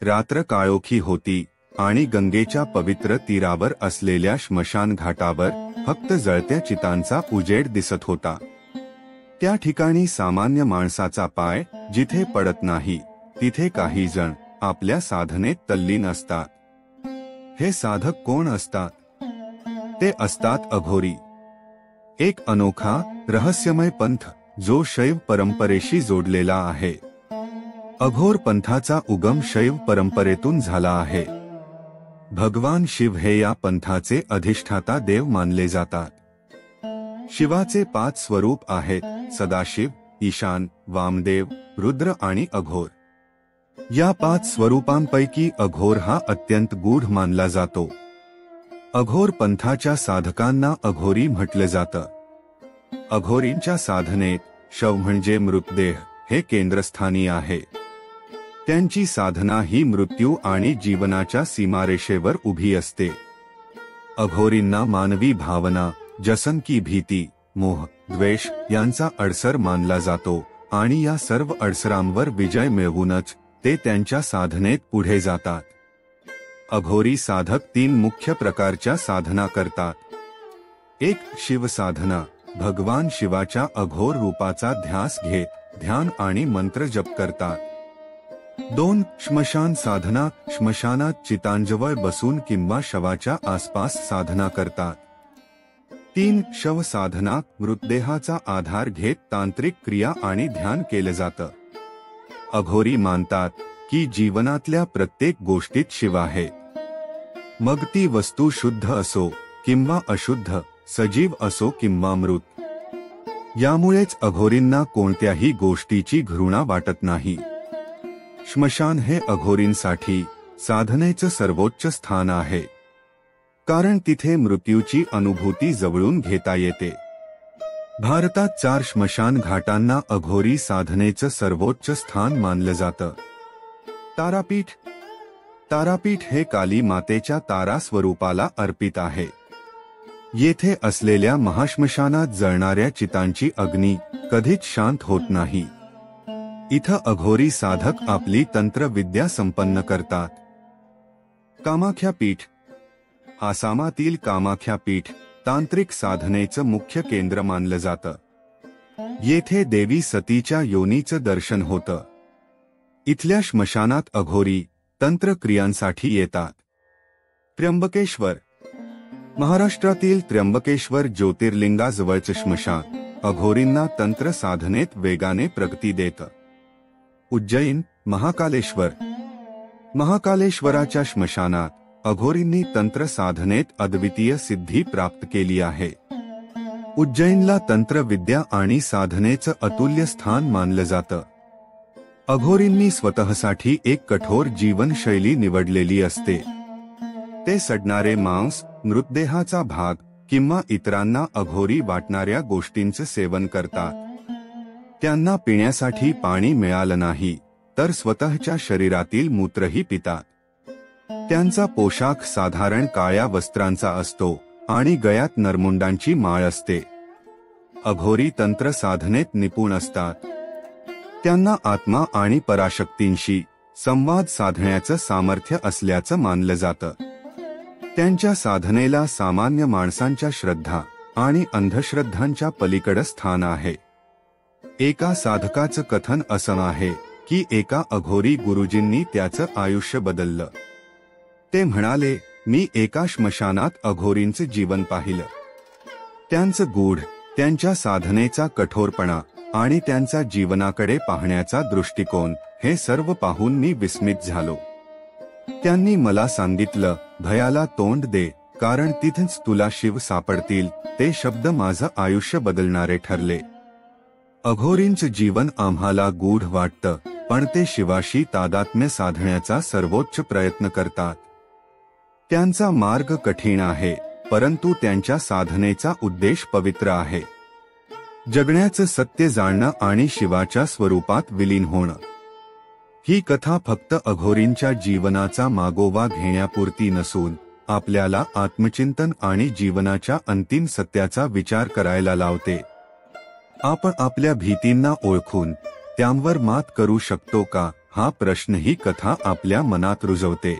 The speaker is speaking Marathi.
रात्र काळोखी होती आणि गंगेच्या पवित्र तीरावर असलेल्या श्मशान घाटावर फक्त जळत्या चितांचा उजेड दिसत होता। त्या ठिकाणी सामान्य माणसाचा पाय जिथे पडत नाही तिथे काही जण आपल्या साधनेत तल्लीन असतात। हे साधक कोण असतात? ते असतात अघोरी, एक अनोखा रहस्यमय पंथ जो शैव परंपरेशी जोडलेला आहे। अघोर पंथाचा उगम शैव परंपरेतून झाला आहे। भगवान शिव हे या पंथाचे अधिष्ठाता देव मानले जातात। शिवाचे 5 स्वरूप आहेत: सदाशिव, ईशान, वामदेव, रुद्र आणि अघोर। या 5 स्वरूपांपैकी अघोर हा अत्यंत गूढ मानला जातो। अघोर पंथाच्या साधकांना अघोरी म्हटले जातं। अघोरींच्या साधनेत शव म्हणजे मृतदेह हे केंद्रस्थानी आहे। त्यांची साधना ही मृत्यू आणि जीवनाच्या सीमारेषेवर उभी असते। अघोरींना मानवी भावना जसन की भीती, मोह, द्वेष यांचा अडसर मानला जातो आणि या सर्व अडसरांवर विजय मिळवूनच ते त्यांच्या साधनेत पुढे जातात। अघोरी साधक 3 मुख्य प्रकारच्या साधना करतात। 1. शिवसाधना, भगवान शिवाच्या अघोर रूपाचा ध्यास घेत ध्यान आणि मंत्र जप करतात। 2. श्मशान साधना, श्मशानात चितांजवळ बसून किंवा शवाच्या आसपास साधना करतात। 3. शव साधना, मृतदेहाचा आधार घेत तांत्रिक क्रिया आणि ध्यान केले जातं। अघोरी मानतात की जीवनातल्या प्रत्येक गोष्टीत शिव आहे। मग ती वस्तू शुद्ध असो किंवा अशुद्ध, सजीव असो किंवा मृत। यामुळेच अघोरींना कोणत्याही गोष्टीची घृणा वाटत नाही। श्मशान हे अघोरींसाठी साधनेचं सर्वोच्च स्थान आहे, कारण तिथे मृत्यूची अनुभूती जवळून घेता येते। भारतात 4 श्मशान घाटांना अघोरी साधनेचं सर्वोच्च स्थान मानलं जातं। तारापीठ, तारापीठ हे काली मातेच्या तारा स्वरूपाला अर्पित आहे। येथे असलेल्या महाश्मशानात जळणाऱ्या चितांची अग्नी कधीच शांत होत नाही। इथं अघोरी साधक आपली तंत्रविद्या संपन्न करतात। कामाख्या पीठ, आसामातील कामाख्या पीठ तांत्रिक साधनेचं मुख्य केंद्र मानलं जातं। येथे देवी सतीच्या योनीचं दर्शन होतं। इथल्या श्मशानात अघोरी तंत्र क्रियांसाठी येतात। त्र्यंबकेश्वर, महाराष्ट्रातील त्र्यंबकेश्वर ज्योतिर्लिंगाजवळचं श्मशान अघोरींना तंत्र साधनेत वेगाने प्रगती देतं। उज्जैन, महाकालेश्वर, महाकालेश्वराच्या श्मशानात अघोरींनी तंत्र साधनेत अद्वितीय सिद्धी प्राप्त केली आहे। उज्जैनला तंत्रविद्या आणि साधनेचं अतुल्य स्थान मानलं जातं। अघोरींनी स्वतःसाठी एक कठोर जीवनशैली निवडलेली असते। ते सडणारे मांस, मृतदेहाचा भाग किंवा इतरांना अघोरी वाटणाऱ्या गोष्टींचं सेवन करतात। त्यांना पिण्यासाठी पाणी मिळालं नाही तर स्वतःच्या शरीरातील मूत्रही पितात। त्यांचा पोशाख साधारण काळ्या वस्त्रांचा असतो आणि गळ्यात नरमुंडांची माळ असते। अघोरी तंत्र साधनेत निपुण असतात। त्यांना आत्मा आणि पराशक्तींशी संवाद साधण्याचं सामर्थ्य असल्याचं मानलं जातं। त्यांच्या साधनेला सामान्य माणसांच्या श्रद्धा आणि अंधश्रद्धांच्या पलीकडे स्थान आहे। एका साधकाचं कथन असं आहे की एका अघोरी गुरुजींनी त्याचं आयुष्य बदललं। ते म्हणाले, मी एका श्मशानात अघोरींचं जीवन पाहिलं। त्यांचं गूढ, त्यांच्या साधनेचा कठोरपणा आणि त्यांचा जीवनाकडे पाहण्याचा दृष्टिकोन हे सर्व पाहून मी विस्मित झालो। त्यांनी मला सांगितलं, भयाला तोंड दे, कारण तिथेच तुला शिव सापडतील। ते शब्द माझं आयुष्य बदलणारे ठरले। अघोरींचं जीवन आम्हाला गूढ वाटतं, पण ते शिवाशी तादात्म्य साधण्याचा सर्वोच्च प्रयत्न करतात। त्यांचा मार्ग कठीण आहे, परंतु त्यांच्या साधनेचा उद्देश पवित्र आहे। जगण्याचं सत्य जाणणं आणि शिवाच्या स्वरूपात विलीन होणं। ही कथा फक्त अघोरींच्या जीवनाचा मागोवा घेण्यापुरती नसून आपल्याला आत्मचिंतन आणि जीवनाच्या अंतिम सत्याचा विचार करायला लावते। आपण आपल्या भीतींना ओळखून त्यांवर मात करू शकतो का, हा प्रश्न ही कथा आपल्या मनात रुजवते.